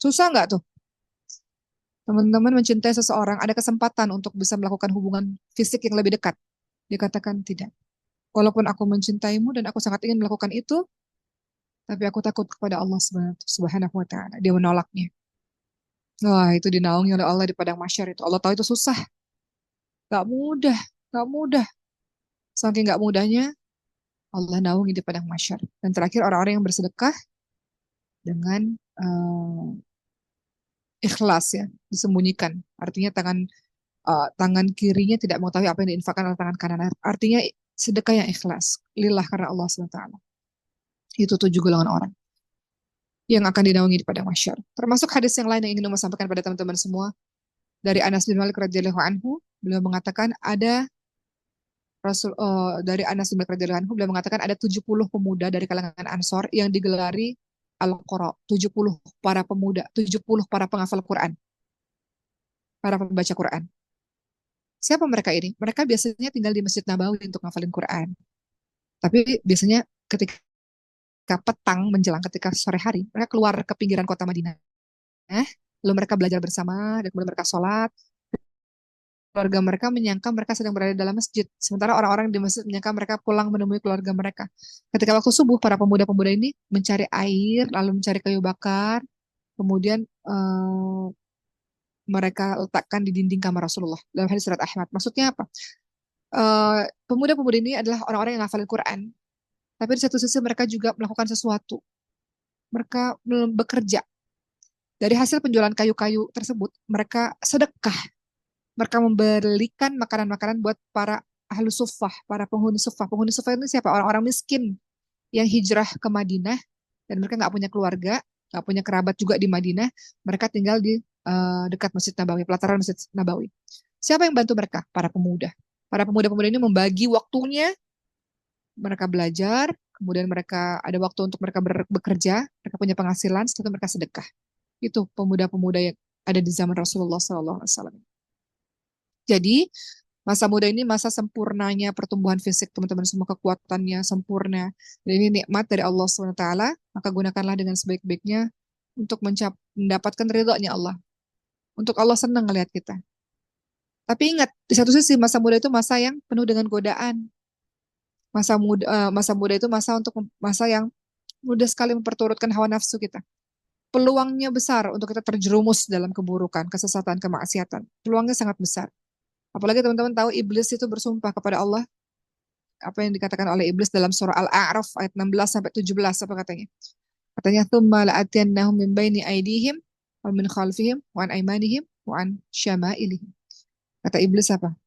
Susah nggak tuh? Teman-teman mencintai seseorang, ada kesempatan untuk bisa melakukan hubungan fisik yang lebih dekat. Dia katakan tidak. Walaupun aku mencintaimu dan aku sangat ingin melakukan itu, tapi aku takut kepada Allah Subhanahu wa Ta'ala. Dia menolaknya. Wah, itu dinaungi oleh Allah di padang mahsyar itu. Allah tahu itu susah. Gak mudah. Gak mudah. Saking gak mudahnya, Allah naungi di padang mahsyar. Dan terakhir, orang-orang yang bersedekah dengan ikhlas ya, disembunyikan. Artinya tangan kirinya tidak mengetahui apa yang diinfakkan oleh tangan kanan. Artinya sedekah yang ikhlas. Lillah karena Allah SWT. Itu 7 golongan orang yang akan dinaungi di padang mahsyar. Termasuk hadis yang lain yang ingin saya sampaikan pada teman-teman semua. Dari Anas bin Malik radhiyallahu anhu, beliau mengatakan dari Anas bin Malik radhiyallahu anhu, beliau mengatakan ada 70 pemuda dari kalangan Ansor yang digelari Al-Qura, 70 para pemuda, 70 para penghafal Quran, para pembaca Quran. Siapa mereka ini? Mereka biasanya tinggal di Masjid Nabawi untuk ngafalin Quran. Tapi biasanya ketika petang menjelang ketika sore hari, mereka keluar ke pinggiran kota Madinah. Lalu mereka belajar bersama, dan kemudian mereka sholat. Keluarga mereka menyangka mereka sedang berada dalam masjid. Sementara orang-orang di masjid menyangka mereka pulang menemui keluarga mereka. Ketika waktu subuh, para pemuda-pemuda ini mencari air, lalu mencari kayu bakar, kemudian mereka letakkan di dinding kamar Rasulullah. Dalam hadis surat Ahmad. Maksudnya apa? Pemuda-pemuda ini adalah orang-orang yang hafal Quran. Tapi di satu sisi mereka juga melakukan sesuatu. Mereka bekerja. Dari hasil penjualan kayu-kayu tersebut, mereka sedekah. Mereka memberikan makanan-makanan buat para ahlu suffah, para penghuni suffah. Penghuni suffah ini siapa? Orang-orang miskin yang hijrah ke Madinah dan mereka nggak punya keluarga, nggak punya kerabat juga di Madinah. Mereka tinggal di dekat Masjid Nabawi, pelataran Masjid Nabawi. Siapa yang bantu mereka? Para pemuda. Para pemuda-pemuda ini membagi waktunya, mereka belajar, kemudian mereka ada waktu untuk mereka bekerja, mereka punya penghasilan, setelah itu mereka sedekah. Itu pemuda-pemuda yang ada di zaman Rasulullah SAW. Jadi masa muda ini masa sempurnanya pertumbuhan fisik teman-teman, semua kekuatannya sempurna. Dan ini nikmat dari Allah SWT, maka gunakanlah dengan sebaik-baiknya untuk mendapatkan ridhonya Allah. Untuk Allah senang melihat kita. Tapi ingat, di satu sisi masa muda itu masa yang penuh dengan godaan. Masa muda itu masa yang mudah sekali memperturutkan hawa nafsu kita. Peluangnya besar untuk kita terjerumus dalam keburukan, kesesatan, kemaksiatan. Peluangnya sangat besar. Apalagi teman-teman tahu iblis itu bersumpah kepada Allah. Apa yang dikatakan oleh iblis dalam surah Al-A'raf ayat 16 sampai 17, apa katanya? Katanya, "Tsumma la'atiyannahum min baini aydihim wa min khalfihim wa an aymanihim wa an syama'ilihim." Kata iblis apa?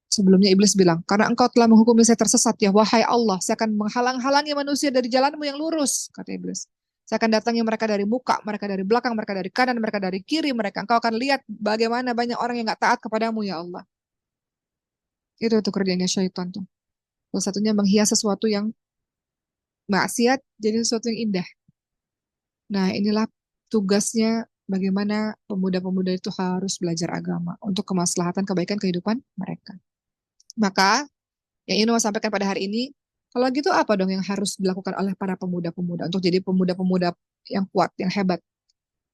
Sebelumnya iblis bilang, "Karena engkau telah menghukumi saya tersesat ya, wahai Allah, saya akan menghalang-halangi manusia dari jalanmu yang lurus," kata iblis. Saya akan datangi mereka dari muka, mereka dari belakang, mereka dari kanan, mereka dari kiri mereka. Engkau akan lihat bagaimana banyak orang yang gak taat kepadamu ya Allah. Itu tuh kerjanya syaitan tuh. Salah satunya menghias sesuatu yang maksiat jadi sesuatu yang indah. Nah, inilah tugasnya bagaimana pemuda-pemuda itu harus belajar agama untuk kemaslahatan kebaikan kehidupan mereka. Maka, yang ingin saya sampaikan pada hari ini, kalau gitu apa dong yang harus dilakukan oleh para pemuda-pemuda untuk jadi pemuda-pemuda yang kuat, yang hebat?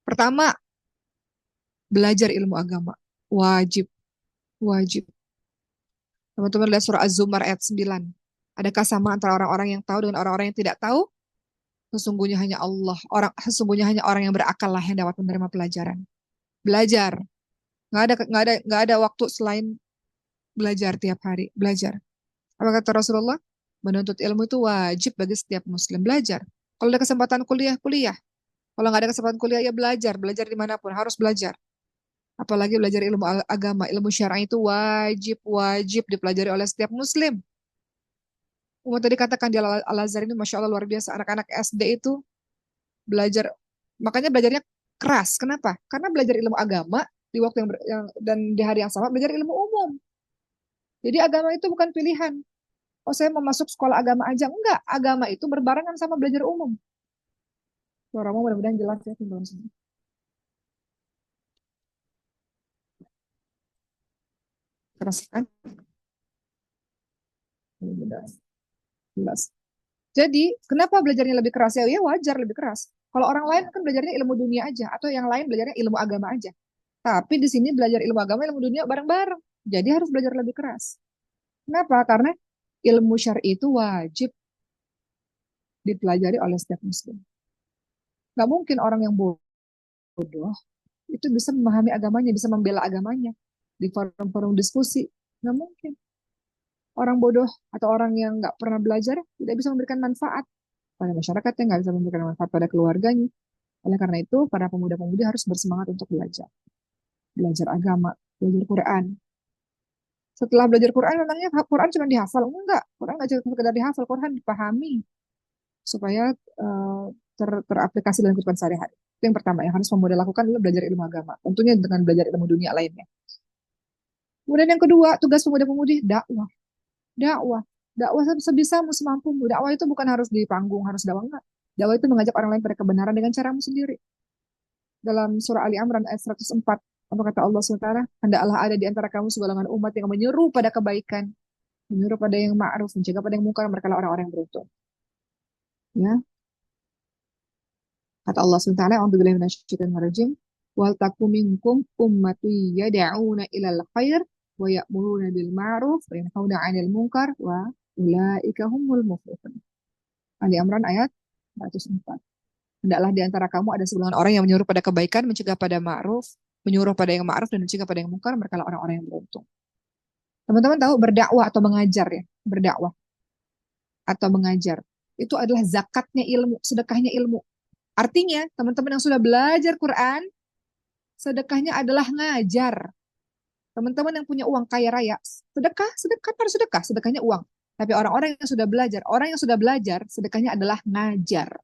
Pertama, belajar ilmu agama. Wajib, wajib. Teman-teman lihat surah Az-Zumar ayat 9. Adakah sama antara orang-orang yang tahu dengan orang-orang yang tidak tahu? Sesungguhnya hanya orang yang berakal lah yang dapat menerima pelajaran. Belajar. Nggak ada waktu selain belajar tiap hari. Belajar. Apa kata Rasulullah? Menuntut ilmu itu wajib bagi setiap muslim. Belajar. Kalau ada kesempatan kuliah, kuliah. Kalau nggak ada kesempatan kuliah, ya belajar. Belajar dimanapun, harus belajar. Apalagi belajar ilmu agama, ilmu syar'i itu wajib dipelajari oleh setiap muslim. Umar tadi katakan di Al-Azhar ini, Masya Allah luar biasa. Anak-anak SD itu belajar, makanya belajarnya keras. Kenapa? Karena belajar ilmu agama di waktu dan di hari yang sama belajar ilmu umum. Jadi agama itu bukan pilihan. Oh, saya mau masuk sekolah agama aja. Enggak, agama itu berbarengan sama belajar umum. Suaramu mudah-mudahan jelas ya, teman-teman semua. Keras kan? Mudah-mudahan jelas. Jadi, kenapa belajarnya lebih keras? Ya, ya wajar lebih keras. Kalau orang lain kan belajarnya ilmu dunia aja, atau yang lain belajarnya ilmu agama aja. Tapi di sini belajar ilmu agama, ilmu dunia bareng-bareng. Jadi harus belajar lebih keras. Kenapa? Karena ilmu syar'i itu wajib dipelajari oleh setiap muslim. Gak mungkin orang yang bodoh itu bisa memahami agamanya, bisa membela agamanya di forum-forum diskusi. Gak mungkin. Orang bodoh atau orang yang nggak pernah belajar tidak bisa memberikan manfaat pada masyarakatnya, nggak bisa memberikan manfaat pada keluarganya. Oleh karena itu, para pemuda-pemudi harus bersemangat untuk belajar. Belajar agama, belajar Quran. Setelah belajar Quran, memangnya Quran cuma dihafal? Enggak, Quran nggak cuma sekedar dihafal, Quran dipahami supaya teraplikasi dalam kehidupan sehari-hari. Itu yang pertama yang harus pemuda lakukan adalah belajar ilmu agama. Tentunya dengan belajar ilmu dunia lainnya. Kemudian yang kedua, tugas pemuda-pemudi dakwah. Dakwah. Dakwah sebisamu, semampumu. Dakwah itu bukan harus di panggung, harus dakwah enggak. Dakwah itu mengajak orang lain pada kebenaran dengan caramu sendiri. Dalam surah Ali Imran ayat 104, apa kata Allah SWT? Hendaklah ada di antara kamu segolongan umat yang menyeru pada kebaikan, menyuruh pada yang ma'ruf, mencegah pada yang mungkar, mereka orang-orang yang beruntung. Ya, kata Allah SWT, "A'udzubillahi minasyaitonir rajim. Wal takum minkum ummatu yad'una ilal khair wa ya'muruna bil ma'ruf wa yanhauna 'anil munkar wa ulaika humul muflihun." Ali Imran ayat 104. Hendaklah di antara kamu ada segolongan orang yang menyuruh pada kebaikan, mencegah pada ma'ruf, menyuruh pada yang ma'ruf dan mencegah pada yang mungkar, mereka orang-orang yang beruntung. Teman-teman tahu berdakwah atau mengajar ya? Berdakwah atau mengajar. Itu adalah zakatnya ilmu, sedekahnya ilmu. Artinya, teman-teman yang sudah belajar Quran, sedekahnya adalah ngajar. Teman-teman yang punya uang kaya raya, sedekah, sedekah, harus sedekah, sedekahnya uang. Tapi orang-orang yang sudah belajar, orang yang sudah belajar, sedekahnya adalah ngajar.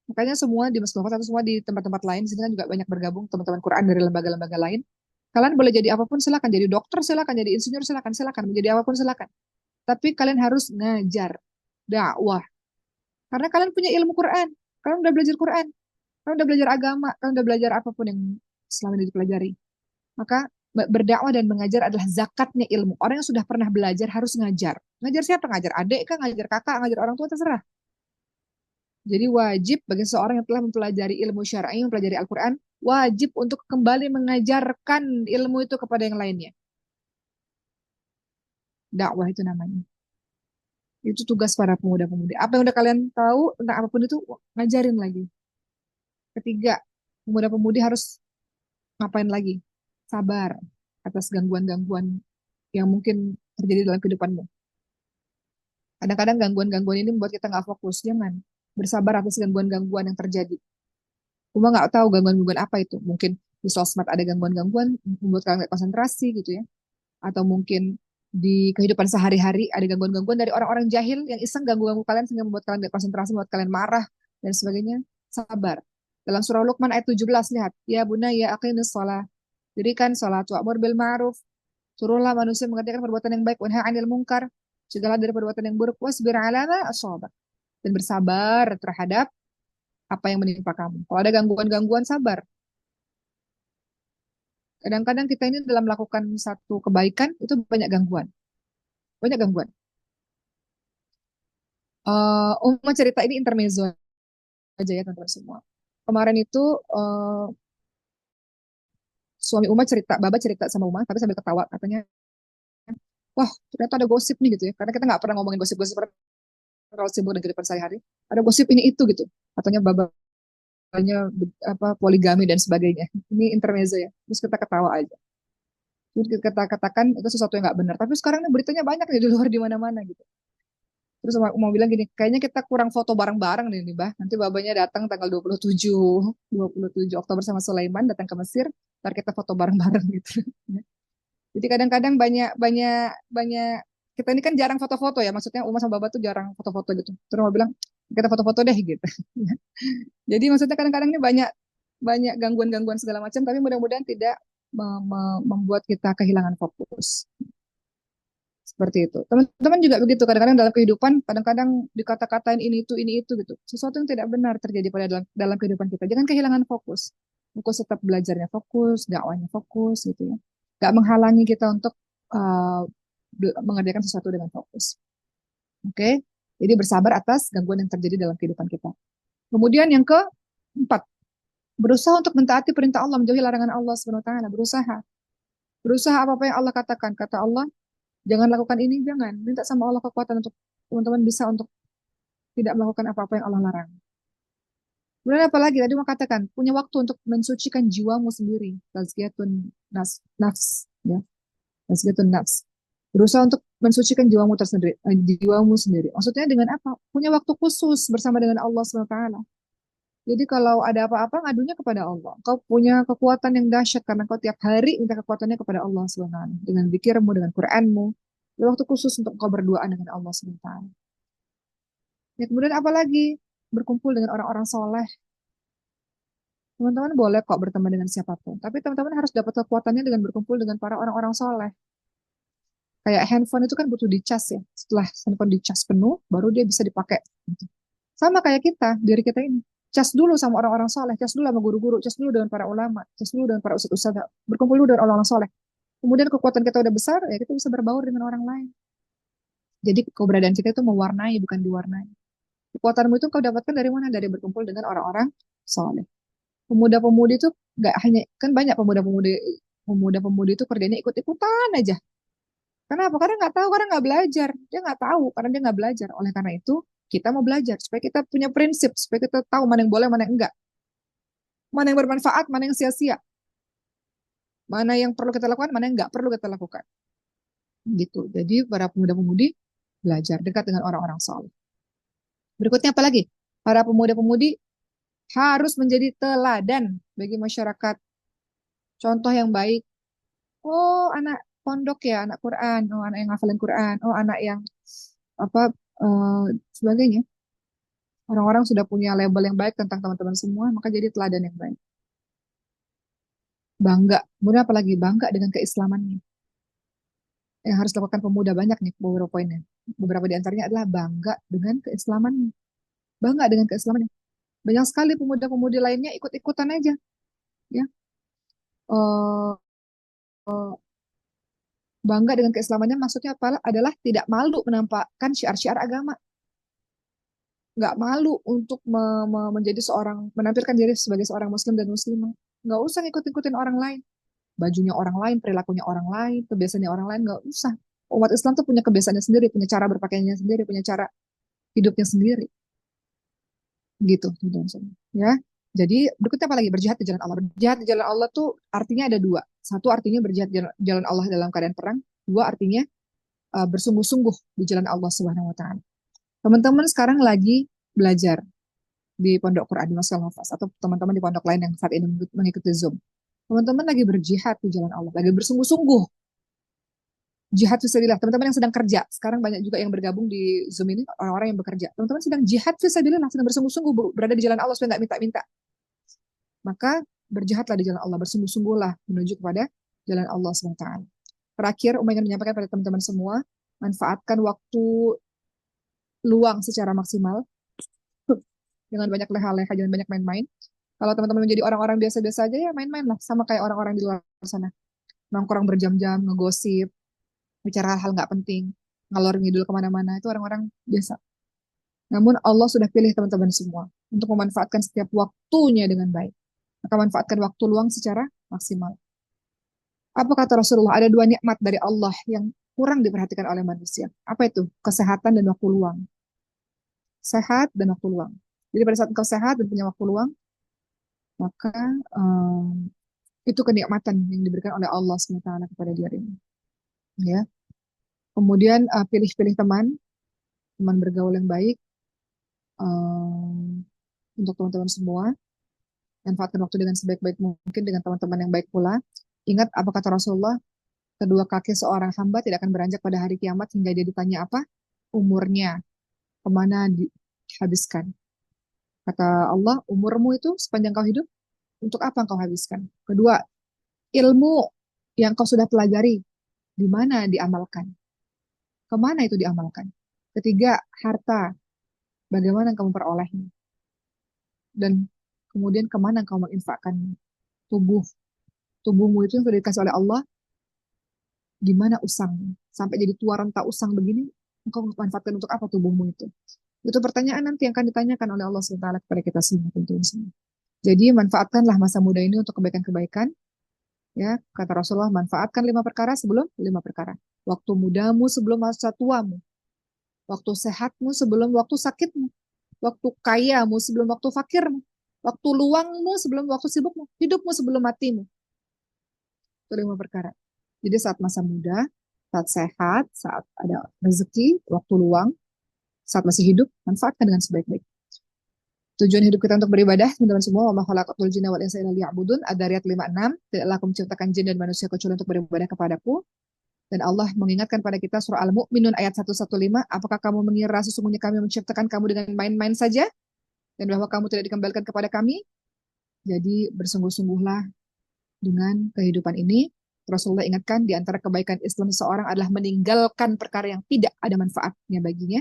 Makanya semua di Masjid atau semua di tempat-tempat lain, di sini kan juga banyak bergabung teman-teman Quran dari lembaga-lembaga lain. Kalian boleh jadi apapun silakan, jadi dokter silakan, jadi insinyur silakan, silakan, menjadi apapun silakan. Tapi kalian harus ngajar, dakwah. Karena kalian punya ilmu Quran, kalian udah belajar Quran, kalian udah belajar agama, kalian udah belajar apapun yang selama ini dipelajari. Maka berdakwah dan mengajar adalah zakatnya ilmu. Orang yang sudah pernah belajar harus ngajar. Ngajar siapa? Ngajar adik kah, ngajar kakak, ngajar orang tua, terserah. Jadi wajib bagi seorang yang telah mempelajari ilmu syar'i, mempelajari Al-Quran, wajib untuk kembali mengajarkan ilmu itu kepada yang lainnya. Dakwah itu namanya. Itu tugas para pemuda-pemudi. Apa yang udah kalian tahu tentang apapun itu, ngajarin lagi. Ketiga, pemuda-pemudi harus ngapain lagi? Sabar atas gangguan-gangguan yang mungkin terjadi dalam kehidupanmu. Kadang-kadang gangguan-gangguan ini membuat kita nggak fokus. Jangan bersabar atas gangguan-gangguan yang terjadi. Cuma nggak tahu gangguan-gangguan apa itu. Mungkin di sosmed ada gangguan-gangguan membuat kalian nggak konsentrasi gitu ya. Atau mungkin di kehidupan sehari-hari ada gangguan-gangguan dari orang-orang jahil yang iseng ganggu-ganggu kalian sehingga membuat kalian nggak konsentrasi, membuat kalian marah dan sebagainya. Sabar. Dalam surah Luqman ayat 17 lihat, ya bunayya aqimis shalah. Dirikan salat wa'mur bil ma'ruf. Suruhlah manusia mengerjakan perbuatan yang baik, wanha 'anil munkar. Cegahlah dari perbuatan yang buruk, wasbir 'ala ma asabak. Dan bersabar terhadap apa yang menimpa kamu. Kalau ada gangguan-gangguan, sabar. Kadang-kadang kita ini dalam melakukan satu kebaikan, itu banyak gangguan. Banyak gangguan. Uma cerita ini intermezzo aja ya teman-teman semua. Kemarin itu suami Uma cerita, Baba cerita sama Uma, tapi sambil ketawa, katanya, wah ternyata ada gosip nih gitu ya. Karena kita nggak pernah ngomongin gosip-gosip terlalu sibuk dengan kehidupan sehari-hari, ada gosip ini itu gitu. Katanya babanya apa poligami dan sebagainya. Ini intermezzo ya. Terus kita ketawa aja. Terus kita katakan itu sesuatu yang nggak benar. Tapi sekarang nih beritanya banyak nih di luar di mana-mana gitu. Terus mau bilang gini, kayaknya kita kurang foto bareng-bareng nih, Bah. Nanti babanya datang tanggal 27 Oktober sama Sulaiman datang ke Mesir, ntar kita foto bareng-bareng gitu. Jadi kadang-kadang banyak banyak banyak kita ini kan jarang foto-foto ya, maksudnya Uma sama Baba tuh jarang foto-foto gitu. Terus mau bilang kita foto-foto deh gitu. Jadi maksudnya kadang-kadang ini banyak banyak gangguan-gangguan segala macam, tapi mudah-mudahan tidak membuat kita kehilangan fokus. Seperti itu. Teman-teman juga begitu. Kadang-kadang dalam kehidupan, kadang-kadang dikata-katain ini itu gitu. Sesuatu yang tidak benar terjadi pada dalam kehidupan kita. Jangan kehilangan fokus. Fokus tetap belajarnya fokus, dakwahnya fokus gitu ya. Gak menghalangi kita untuk uh, mengerjakan sesuatu dengan fokus. Oke? Jadi bersabar atas gangguan yang terjadi dalam kehidupan kita. Kemudian yang keempat, berusaha untuk mentaati perintah Allah, menjauhi larangan Allah Subhanahu wa taala, berusaha. Berusaha apa-apa yang Allah katakan. Kata Allah, jangan lakukan ini, jangan. Minta sama Allah kekuatan untuk teman-teman bisa untuk tidak melakukan apa-apa yang Allah larang. Kemudian apa lagi? Tadi mau katakan, punya waktu untuk mensucikan jiwamu sendiri. Tazkiyatun nafs. Ya. Tazkiyatun nafs. Berusaha untuk mensucikan jiwamu sendiri. Maksudnya dengan apa? Punya waktu khusus bersama dengan Allah SWT. Jadi kalau ada apa-apa, ngadunya kepada Allah. Kau punya kekuatan yang dahsyat karena kau tiap hari minta kekuatannya kepada Allah SWT. Dengan zikirmu, dengan Qur'anmu. Ada waktu khusus untuk kau berdoa dengan Allah SWT. Ya, kemudian apa lagi? Berkumpul dengan orang-orang soleh. Teman-teman boleh kok berteman dengan siapapun. Tapi teman-teman harus dapat kekuatannya dengan berkumpul dengan para orang-orang soleh. Kayak handphone itu kan butuh dicas ya. Setelah handphone dicas penuh, baru dia bisa dipakai. Sama kayak kita, diri kita ini. Cas dulu sama orang-orang soleh, cas dulu sama guru-guru, cas dulu dengan para ulama, cas dulu dengan para ustadz-ustadz, berkumpul dulu dengan orang-orang soleh. Kemudian kekuatan kita udah besar, ya kita bisa berbaur dengan orang lain. Jadi keberadaan kita itu mewarnai, bukan diwarnai. Kekuatanmu itu kau dapatkan dari mana? Dari berkumpul dengan orang-orang soleh. Pemuda-pemudi itu nggak hanya, kan banyak pemuda-pemudi itu kerjanya ikut-ikutan aja. Kenapa? Karena nggak tahu, karena nggak belajar. Dia nggak tahu, karena dia nggak belajar. Oleh karena itu, kita mau belajar supaya kita punya prinsip, supaya kita tahu mana yang boleh, mana yang enggak, mana yang bermanfaat, mana yang sia-sia, mana yang perlu kita lakukan, mana yang enggak perlu kita lakukan. Gitu. Jadi para pemuda-pemudi belajar dekat dengan orang-orang soleh. Berikutnya apa lagi? Para pemuda-pemudi harus menjadi teladan bagi masyarakat. Contoh yang baik. Oh, anak pondok ya, anak Quran. Oh, anak yang ngafalin Quran. Oh, anak yang apa sebagainya. Orang-orang sudah punya label yang baik tentang teman-teman semua, maka jadi teladan yang baik. Bangga. Kemudian apalagi bangga dengan keislamannya. Yang harus dilakukan pemuda banyak nih beberapa poinnya. Beberapa di antaranya adalah bangga dengan keislamannya. Bangga dengan keislamannya. Banyak sekali pemuda-pemudi lainnya ikut-ikutan aja. Ya. Eh, bangga dengan keislamannya maksudnya apa? Adalah tidak malu menampakkan syiar-syiar agama. Nggak malu untuk menjadi seorang, menampilkan diri sebagai seorang muslim dan muslimah. Nggak usah ngikut-ikutin orang lain. Bajunya orang lain, perilakunya orang lain, kebiasaannya orang lain, nggak usah. Umat Islam tuh punya kebiasaannya sendiri, punya cara berpakaiannya sendiri, punya cara hidupnya sendiri. Gitu, teman-teman. Ya. Jadi berikutnya apa lagi? Berjihad di jalan Allah. Berjihad di jalan Allah tuh artinya ada dua. Satu artinya berjihad di jalan Allah dalam keadaan perang. Dua artinya bersungguh-sungguh di jalan Allah Subhanahu Wa Taala. Teman-teman sekarang lagi belajar di Pondok Quran di Masjid Al-Hafaz atau teman-teman di pondok lain yang saat ini mengikuti Zoom. Teman-teman lagi berjihad di jalan Allah, lagi bersungguh-sungguh jihad fisabilillah. Teman-teman yang sedang kerja, sekarang banyak juga yang bergabung di Zoom ini orang-orang yang bekerja. Teman-teman sedang jihad fisabilillah, sedang bersungguh-sungguh berada di jalan Allah supaya nggak minta-minta. Maka berjihadlah di jalan Allah, bersungguh-sungguhlah menuju kepada jalan Allah SWT. Terakhir, ingin menyampaikan pada teman-teman semua, manfaatkan waktu luang secara maksimal, jangan banyak leha-leha, jangan banyak main-main. Kalau teman-teman menjadi orang-orang biasa-biasa aja, ya main-main lah, sama kayak orang-orang di luar sana. Nongkrong berjam-jam, ngegosip, bicara hal-hal nggak penting, ngalor ngidul kemana-mana, itu orang-orang biasa. Namun Allah sudah pilih teman-teman semua untuk memanfaatkan setiap waktunya dengan baik. Maka manfaatkan waktu luang secara maksimal. Apa kata Rasulullah? Ada dua nikmat dari Allah yang kurang diperhatikan oleh manusia. Apa itu? Kesehatan dan waktu luang. sehat, dan waktu luang. Jadi pada saat engkau sehat dan punya waktu luang, maka itu kenikmatan yang diberikan oleh Allah SWT kepada dirimu. Ya. Kemudian pilih-pilih teman, teman bergaul yang baik untuk teman-teman semua. Manfaatkan waktu dengan sebaik-baik mungkin dengan teman-teman yang baik pula. Ingat apa kata Rasulullah, kedua kaki seorang hamba tidak akan beranjak pada hari kiamat hingga dia ditanya apa? Umurnya, kemana dihabiskan. Kata Allah, umurmu itu sepanjang kau hidup, untuk apa kau habiskan? Kedua, ilmu yang kau sudah pelajari, di mana diamalkan? Kemana itu diamalkan? Ketiga, harta, bagaimana kamu perolehnya? Dan kemudian kemana kau menginfakkan tubuh? Tubuhmu itu yang sudah dikasih oleh Allah, gimana usangnya? Sampai jadi tua renta usang begini, engkau manfaatkan untuk apa tubuhmu itu? Itu pertanyaan nanti yang akan ditanyakan oleh Allah SWT kepada kita semua tentunya. Jadi manfaatkanlah masa muda ini untuk kebaikan-kebaikan. Ya, kata Rasulullah, manfaatkan 5 perkara sebelum 5 perkara. Waktu mudamu sebelum masa tuamu. Waktu sehatmu sebelum waktu sakitmu. Waktu kayamu sebelum waktu fakirmu. Waktu luangmu sebelum waktu sibukmu. Hidupmu sebelum matimu. Itu 5 perkara. Jadi saat masa muda, saat sehat, saat ada rezeki, waktu luang, saat masih hidup, manfaatkan dengan sebaik-baik. Tujuan hidup kita untuk beribadah, teman-teman semua, wa ma khalaqatul jinna wal insa illa liya'budun, Ad-Dariyat 56, tidaklah aku menciptakan jin dan manusia kecuali untuk beribadah kepadaku. Dan Allah mengingatkan pada kita surah Al-Mu'minun ayat 115, apakah kamu mengira sesungguhnya kami menciptakan kamu dengan main-main saja, dan bahwa kamu tidak dikembalikan kepada kami? Jadi bersungguh-sungguhlah dengan kehidupan ini. Rasulullah ingatkan, di antara kebaikan Islam seseorang adalah meninggalkan perkara yang tidak ada manfaatnya baginya,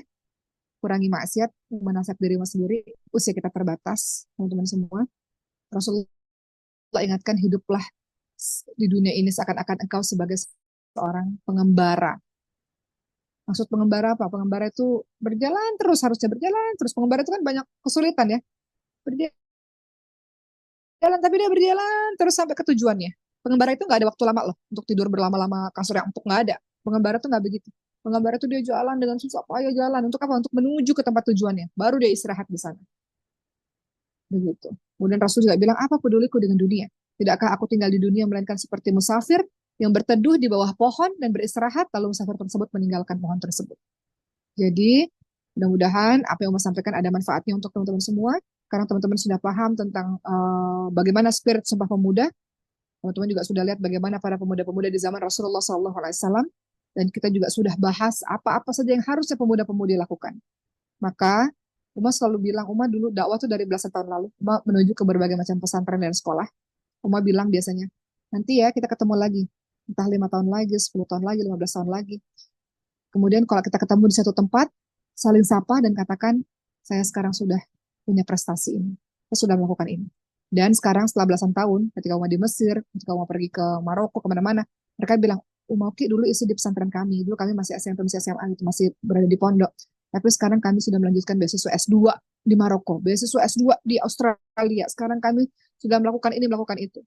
kurangi maksiat, menasihati dirimu sendiri. Usia kita terbatas, teman-teman semua. Rasulullah ingatkan, hiduplah di dunia ini seakan-akan engkau sebagai seorang pengembara. Maksud pengembara apa? Pengembara itu berjalan terus, harusnya berjalan terus. Pengembara itu kan banyak kesulitan ya. Berjalan, tapi dia berjalan terus sampai ke tujuannya. Pengembara itu nggak ada waktu lama loh untuk tidur berlama-lama, kasur yang empuk, nggak ada. Pengembara itu nggak begitu. Pengembara itu dia jalan dengan susah payah jalan. Untuk apa? Untuk menuju ke tempat tujuannya. Baru dia istirahat di sana. Begitu. Kemudian Rasul juga bilang, apa peduliku dengan dunia? Tidakkah aku tinggal di dunia melainkan seperti musafir yang berteduh di bawah pohon dan beristirahat, lalu musafir tersebut meninggalkan pohon tersebut. Jadi, mudah-mudahan apa yang mau sampaikan ada manfaatnya untuk teman-teman semua. Karena teman-teman sudah paham tentang bagaimana spirit Sumpah Pemuda. Teman-teman juga sudah lihat bagaimana para pemuda-pemuda di zaman Rasulullah SAW. Dan kita juga sudah bahas apa-apa saja yang harusnya pemuda-pemudi lakukan. Maka Uma selalu bilang, Uma dulu dakwah tuh dari belasan tahun lalu. Uma menuju ke berbagai macam pesantren dan sekolah. Uma bilang biasanya, nanti ya kita ketemu lagi. Entah 5 tahun lagi, 10 tahun lagi, 15 tahun lagi. Kemudian kalau kita ketemu di satu tempat, saling sapa dan katakan, saya sekarang sudah punya prestasi ini. Saya sudah melakukan ini. Dan sekarang setelah belasan tahun, ketika Uma di Mesir, ketika Uma pergi ke Maroko, kemana-mana, mereka bilang, Umauki dulu isi di pesantren kami. Dulu kami masih SMP, masih SMA, gitu, masih berada di pondok. Tapi sekarang kami sudah melanjutkan beasiswa S2 di Maroko, beasiswa S2 di Australia. Sekarang kami sudah melakukan ini, melakukan itu.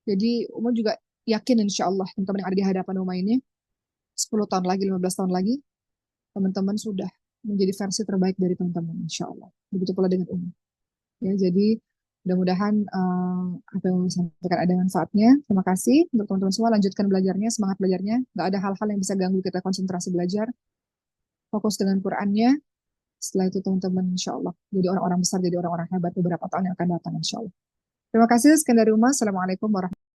Jadi Uma juga yakin insya Allah teman-teman yang ada di hadapan Uma ini, 10 tahun lagi, 15 tahun lagi, teman-teman sudah menjadi versi terbaik dari teman-teman, insya Allah. Begitu pula dengan Uma. Ya, jadi mudah-mudahan apa yang saya sampaikan ada manfaatnya. Terima kasih untuk teman-teman semua. Lanjutkan belajarnya, semangat belajarnya. Nggak ada hal-hal yang bisa ganggu kita konsentrasi belajar. Fokus dengan Qurannya. Setelah itu teman-teman insya Allah jadi orang-orang besar, jadi orang-orang hebat beberapa tahun yang akan datang insya Allah. Terima kasih. Sekian dari Uma. Assalamualaikum warahmatullahi wabarakatuh.